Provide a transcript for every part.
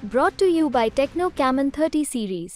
Brought to you by Techno Camon 30 series.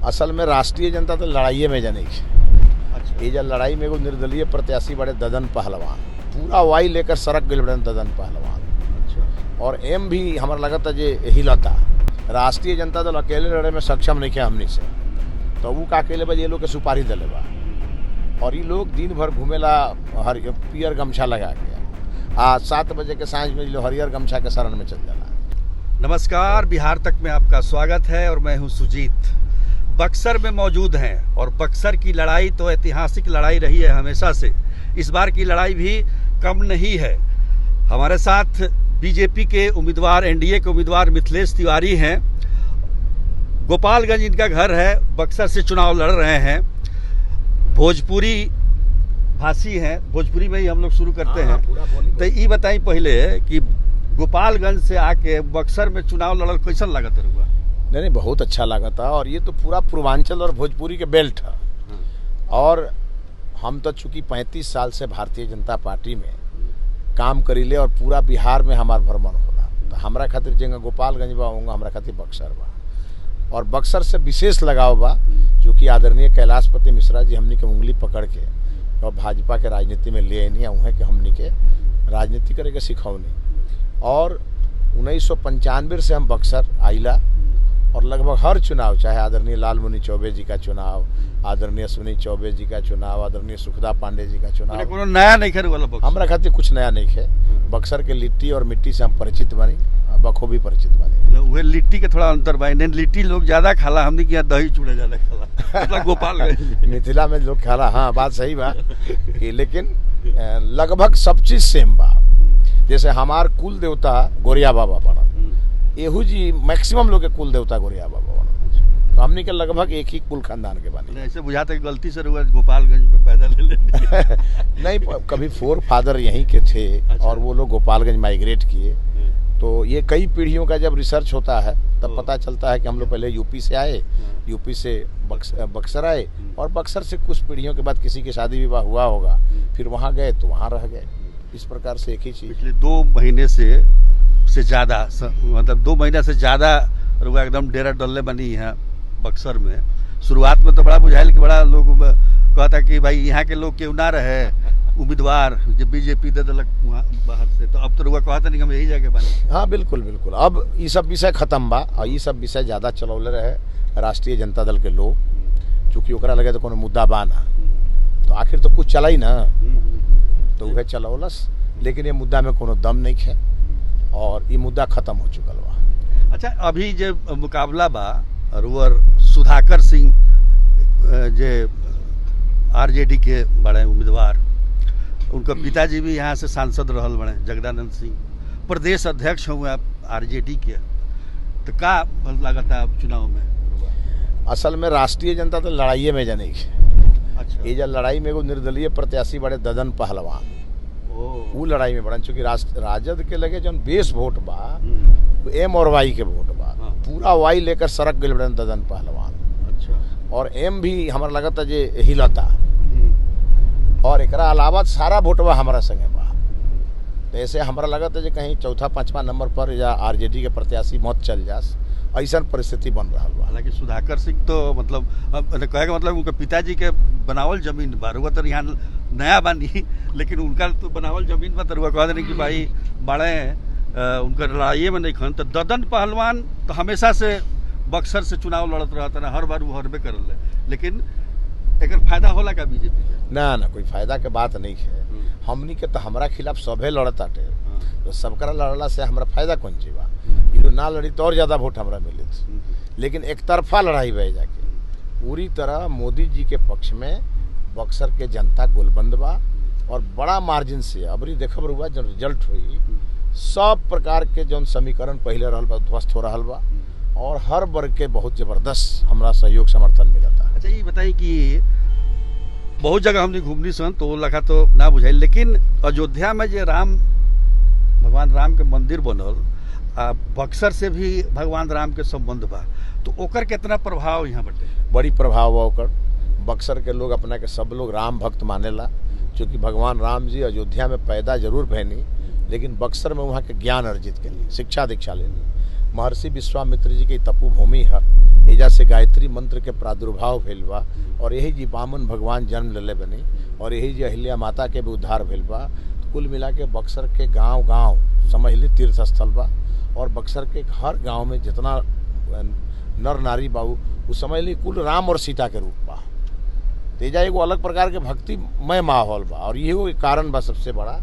असल में राष्ट्रीय जनता तो लड़ाई में जाने की। अच्छा। ये जब लड़ाई में एगो निर्दलीय प्रत्याशी बड़े ददन पहलवान पूरा वाई लेकर सड़क गए बड़े ददन पहलवान। अच्छा। और एम भी हमारा लगा था जे हिलता। राष्ट्रीय जनता दल अकेले लड़े में सक्षम नहीं किया हमनी से, तो वो का अकेले बजे ये लोग के सुपारी दले बा और ये लोग दिन भर घूमेला हर पियर गमछा लगा के। 7 बजे के सांझ में जो हरियर गमछा के शरण में चल जाला। नमस्कार, बिहार तक में आपका स्वागत है और मैं हूं सुजीत। बक्सर में मौजूद हैं और बक्सर की लड़ाई तो ऐतिहासिक लड़ाई रही है हमेशा से। इस बार की लड़ाई भी कम नहीं है। हमारे साथ बीजेपी के उम्मीदवार, एनडीए के उम्मीदवार मिथिलेश तिवारी हैं। गोपालगंज इनका घर है, बक्सर से चुनाव लड़ रहे हैं। भोजपुरी भाषी हैं, भोजपुरी में ही हम लोग शुरू करते हैं। तो ये बताइए पहले कि गोपालगंज से आके बक्सर में चुनाव लड़ल कैसन लागत हुआ? नहीं, बहुत अच्छा लगा था। और ये तो पूरा पूर्वांचल और भोजपुरी के बेल्ट है। और हम तो चूँकि 35 साल से भारतीय जनता पार्टी में काम करीले और पूरा बिहार में हमार भ्रमण होला, तो हमारा खातिर जगह गोपालगंज बा होंगे, हमारा खातिर बक्सर बा। और बक्सर से विशेष लगाव बा जो कि आदरणीय कैलाशपति मिश्रा जी हमनी के उंगली पकड़ के और भाजपा के राजनीति में ले आनी उहें के हमनी के राजनीति करे के सिखौनी। और 1995 से हम बक्सर आइला और लगभग हर चुनाव, चाहे आदरणीय लालमुनि चौबे जी का चुनाव, आदरणीय अश्विनी चौबे जी का चुनाव, आदरणीय सुखदा पांडे जी का चुनाव, नया नहीं करे वाला बक्सर। हमारा खातिर कुछ नया नहीं है। बक्सर के लिट्टी और मिट्टी से हम परिचित बनी, बखूबी परिचित बनी। वह लिट्टी के थोड़ा अंतर बा। लिट्टी लोग ज्यादा खाला, हमने किया दही चूड़ा ज्यादा खाला। मतलब गोपालगंज मिथिला में लोग खाला, हाँ बात सही बा कि लेकिन लगभग सब चीज सेम बा। जैसे हमार कुल देवता गोरिया बाबा पड़ा, एहू जी मैक्सिमम लोग के कुल देवता गोरिया बाबा बना, तो हमने के लगभग एक ही कुल खानदान के बने। ऐसे बुझाता है गलती से गोपालगंज में पैदा ले लेते। नहीं, कभी 4 फादर यहीं के थे। अच्छा। और वो लोग गोपालगंज माइग्रेट किए। तो ये कई पीढ़ियों का जब रिसर्च होता है तब पता चलता है कि हम लोग पहले यूपी से आए, यूपी से बक्सर आए और बक्सर से कुछ पीढ़ियों के बाद किसी की शादी विवाह हुआ होगा, फिर वहाँ गए तो वहाँ रह गए। इस प्रकार से एक ही चीज़। पिछले 2 महीने से ज़्यादा, मतलब 2 महीना से ज़्यादा रुआ एकदम डेरा डल्ले बनी है बक्सर में। शुरुआत में तो बड़ा बुझाइल कि बड़ा लोग कहता कि भाई यहाँ के लोग क्यों ना रहे उम्मीदवार, जब बीजेपी दे दिलक वहाँ बाहर से, तो अब तो रुआ कहता नहीं हम यही जगह बने। हाँ बिल्कुल बिल्कुल। अब ये सब विषय खत्म बा और ये सब विषय ज़्यादा चलौले रहे राष्ट्रीय जनता दल के लोग, चूँकि ओकरा लगे तो कोनो मुद्दा बा ना, तो आखिर तो कुछ चला ही ना, तो वह चलौलस। लेकिन ये मुद्दा में कोनो दम नहीं है और ये मुद्दा खत्म हो चुकल बा। अच्छा, अभी जो मुकाबला बा रुअर सुधाकर सिंह जे आरजेडी के बड़े उम्मीदवार, उनका पिताजी भी यहाँ से सांसद रहल बड़े, जगदानंद सिंह प्रदेश अध्यक्ष हुए आरजेडी के। तो का लागत है आप चुनाव में? असल में राष्ट्रीय जनता तो लड़ाई में जाने की। अच्छा। ये जब लड़ाई में एगो निर्दलीय प्रत्याशी बड़े ददन पहलवान, वो लड़ाई में बड़न, चूँकि राजद के लगे जो बेस वोट बा वो एम और वाई के वोट बा। पूरा वाई लेकर सड़क गए बड़न ददन पहलवान। अच्छा। और एम भी हमारा लगा था जे हिलता। और एकरा अलावा सारा वोटवा हमारा संगे बा। तो ऐसे हमारा लगा था जे कहीं 4-5वां नंबर पर या आरजेडी के प्रत्याशी मत चल जास, ऐसा परिस्थिति बन रहा बा। हालांकि सुधाकर सिंह तो मतलब कहे का मतलब उनके पिताजी के बनावल जमीन बा, रुआ तो यहाँ नया बानी, लेकिन उनका तो बनावल जमीन बा। तो रुआ कह देने कि भाई बड़े उनका लड़ाई में नहीं खन। तो ददन पहलवान तो हमेशा से बक्सर से चुनाव लड़त रहता ना, हर बार वो हरबे कर ले, लेकिन एक फायदा होला का बीजेपी के? ना कोई फायदा के बात नहीं है। हमनी के तो हमारा खिलाफ सभे लड़त आटे, तो सबकरा लड़ला से हमारा फायदा कौन चीज बा? ये ना लड़ी तो और ज़्यादा वोट हमारा मिले। लेकिन एक तरफा लड़ाई बह जाके पूरी तरह मोदी जी के पक्ष में बक्सर के जनता गोलबंद बा। और बड़ा मार्जिन से अबरी देखब रुआ जो रिजल्ट हुई, सब प्रकार के जो समीकरण पहले रहल बा ध्वस्त हो रहा बा और हर वर्ग के बहुत जबरदस्त हमारा सहयोग समर्थन मिला था। अच्छा, ये बताइए कि बहुत जगह हमने घूमनी सन तो लगा तो ना बुझाई, लेकिन अयोध्या में जो भगवान राम के मंदिर बनल, बक्सर से भी भगवान राम के संबंध बा, तो ओकर कितना प्रभाव यहाँ बटे? बड़ी प्रभाव बा ओकर। बक्सर के लोग अपना के सब लोग राम भक्त मानेला, क्योंकि भगवान राम जी अयोध्या में पैदा जरूर भैनी, लेकिन बक्सर में वहाँ के ज्ञान अर्जित के लिए शिक्षा दीक्षा लेनी। महर्षि विश्वामित्र जी की तपोभूमि है, एजा से गायत्री मंत्र के प्रादुर्भाव भेल बा, और यही जी वामन भगवान जन्म लेले बनी, और यही जी अहिल्या माता के भी उद्धार भेल बा। तो कुल मिला के बक्सर के गांव गांव समझ ली तीर्थ स्थल बा, और बक्सर के हर गांव में जितना नर नारी बा वो समझ ली कुल राम और सीता के रूप बा। तेजा एगो अलग प्रकार के भक्तिमय माहौल बा, और ये कारण बा सबसे बड़ा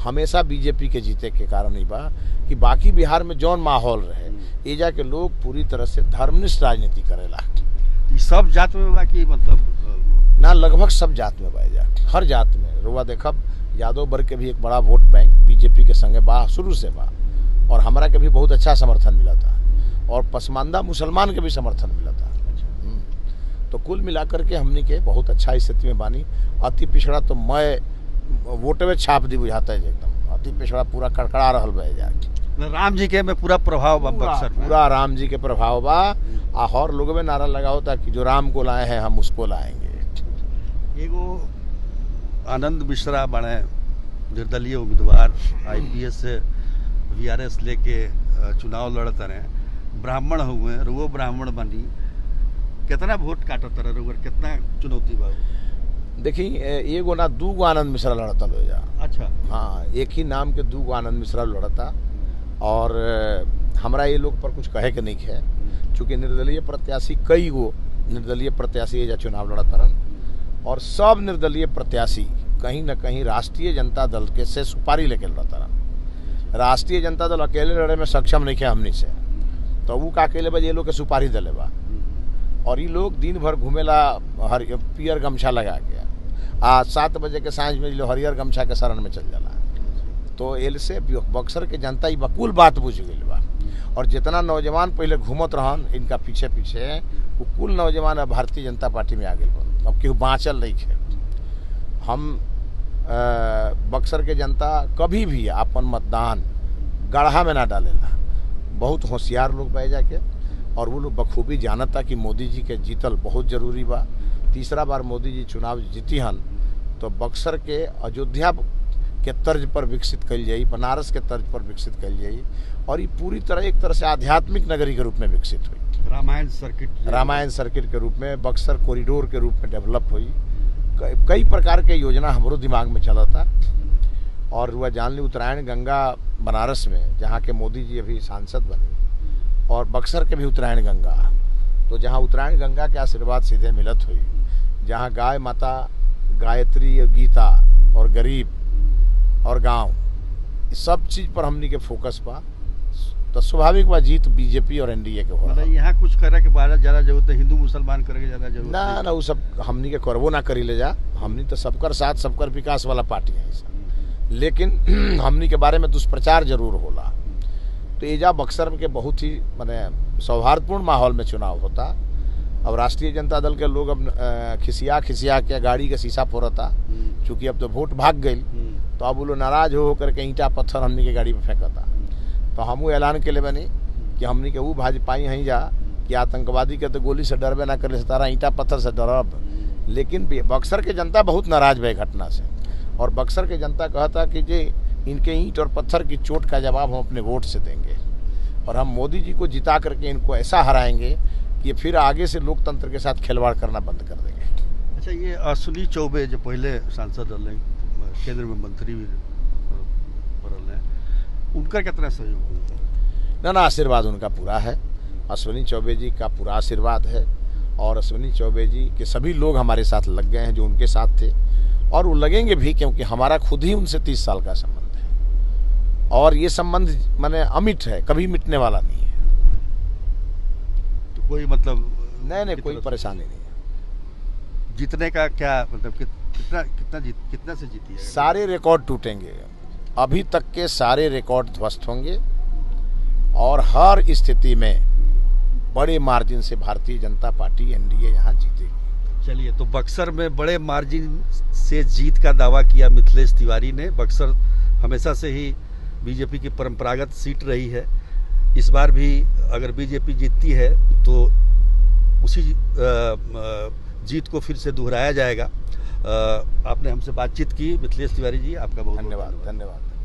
हमेशा बीजेपी के जीते के कारण ही बा कि बाकी बिहार में जौन माहौल रहे, एजा के लोग पूरी तरह से धर्मनिष्ठ राजनीति करेला। सब जात में बा कि मतलब ना, लगभग सब जात में बा, एजा हर जात में रुआ देखब। यादव वर्ग के भी एक बड़ा वोट बैंक बीजेपी के संगे बा, शुरू से बा, और हमारा के भी बहुत अच्छा समर्थन मिला था, और पसमानदा मुसलमान के भी समर्थन मिला था। तो कुल मिलाकर के हमने के बहुत अच्छा स्थिति में बानी। अति पिछड़ा तो मैं वोटवे छाप दी बुझाता है एकदम, अति पिछड़ा पूरा कड़कड़ा रहल बा एजा। राम जी के में पूरा प्रभाव बा बक्सर में, पूरा राम जी के प्रभाव बा। और लोग में नारा लगाओ था कि जो राम को लाए हैं हम उसको लाएंगे। एगो आनंद मिश्रा बने निर्दलीय उम्मीदवार, IPS से VRS लेके चुनाव लड़त रहे, ब्राह्मण हुए, वो ब्राह्मण बनी, कितना वोट काटत रहे, कितना चुनौती बा? देखिए एगो ना दूगो आनंद मिश्रा लड़ता लो जा। अच्छा, हाँ, एक ही नाम के दूगो आनंद मिश्रा लड़ता, और हमरा ये लोग पर कुछ कहे के नहीं है, चूँकि निर्दलीय प्रत्याशी कई गो निर्दलीय प्रत्याशी एजा चुनाव लड़त रन, और सब निर्दलीय प्रत्याशी कहीं न कहीं राष्ट्रीय जनता दल के से सुपारी लेके लड़ता रहा। राष्ट्रीय जनता दल अकेले लड़े में सक्षम नहीं है हमनी से, तो वो का अकेले बा ये लोग के सुपारी दले बा, और ये लोग दिन भर घूमेला पियर गमछा लगा के, 7 बजे के सांझ में जो हरियर गमछा के शरण में चल जाला। तो एल से बक्सर के जनता ये बकुल बात बुझ गई बा, और जितना नौजवान पहले घूमत रहन इनका पीछे पीछे, वो कुल नौजवान अब भारतीय जनता पार्टी में आ गए बन, अब केहू बाँचल नहीं है। हम बक्सर के जनता कभी भी अपन मतदान गढ़ा में ना डालेला, बहुत होशियार लोग बह जाके, और वो लोग बखूबी जानता कि मोदी जी के जीतल बहुत जरूरी बा। तीसरा बार मोदी जी चुनाव जीती हन तो बक्सर के अयोध्या के तर्ज पर विकसित कल जाई, बनारस के तर्ज पर विकसित कल जाई, और ये पूरी तरह एक तरह से आध्यात्मिक नगरी के रूप में विकसित हुई। रामायण सर्किट के रूप में, बक्सर कॉरिडोर के रूप में डेवलप हुई। कई प्रकार के योजना हमारो दिमाग में चला था, और वह जान ली उत्तरायण गंगा बनारस में जहाँ के मोदी जी अभी सांसद बने, और बक्सर के भी उत्तरायण गंगा, तो जहाँ उत्तरायण गंगा के आशीर्वाद सीधे मिलत हुई, जहाँ गाय माता गायत्री और गीता और गरीब और गांव सब चीज़ पर हमनी के फोकस बा, तो स्वाभाविक बा जीत बीजेपी और NDA के हो। यहाँ कुछ करे के बाद ज़्यादा जरूरत है, हिंदू मुसलमान करे के ज़्यादा जरूरत ना ना, वो सब हमनी के करबो ना करी ले जा। हमनी तो सबकर साथ सबकर विकास वाला पार्टी है सब, लेकिन हमनी के बारे में दुष्प्रचार जरूर होला। तो एजा बक्सर के बहुत ही माने सौहार्दपूर्ण माहौल में चुनाव होता। अब राष्ट्रीय जनता दल के लोग अब खिसिया के गाड़ी के शीशा फोड़ता, चूँकि अब तो वोट भाग गई, तो अब वो लोग नाराज हो करके ईंटा पत्थर हमनी के गाड़ी में फेंकता। तो हमू ऐलान के लिए बनी कि हमनी के वो भाजपाई हैं जा कि आतंकवादी के तो गोली से डरबे ना करे, तारा ईंटा पत्थर से डरब। लेकिन बक्सर के जनता बहुत नाराज भे घटना से, और बक्सर के जनता कहता कि जे इनके ईंट और पत्थर की चोट का जवाब हम अपने वोट से देंगे, और हम मोदी जी को जिता करके इनको ऐसा हराएंगे कि फिर आगे से लोकतंत्र के साथ खिलवाड़ करना बंद कर देंगे। अच्छा, ये अश्विनी चौबे जो पहले सांसद रहे, केंद्र में मंत्री भी रहे, उनका कितना सहयोग हुआ? ना, आशीर्वाद उनका पूरा है। अश्विनी चौबे जी का पूरा आशीर्वाद है, और अश्विनी चौबे जी के सभी लोग हमारे साथ लग गए हैं जो उनके साथ थे, और वो लगेंगे भी, क्योंकि हमारा खुद ही उनसे 30 साल का संबंध है, और ये संबंध माने अमिट है, कभी मिटने वाला नहीं है। तो कोई मतलब नहीं, कोई परेशानी नहीं है। जीतने का क्या मतलब कितना से जीती है? सारे रिकॉर्ड टूटेंगे, अभी तक के सारे रिकॉर्ड ध्वस्त होंगे, और हर स्थिति में बड़े मार्जिन से भारतीय जनता पार्टी NDA यहाँ जीतेगी। चलिए, तो बक्सर में बड़े मार्जिन से जीत का दावा किया मिथिलेश तिवारी ने। बक्सर हमेशा से ही बीजेपी की परंपरागत सीट रही है, इस बार भी अगर बीजेपी जीतती है तो उसी जीत को फिर से दोहराया जाएगा। आपने हमसे बातचीत की। मिथिलेश तिवारी जी, आपका बहुत धन्यवाद।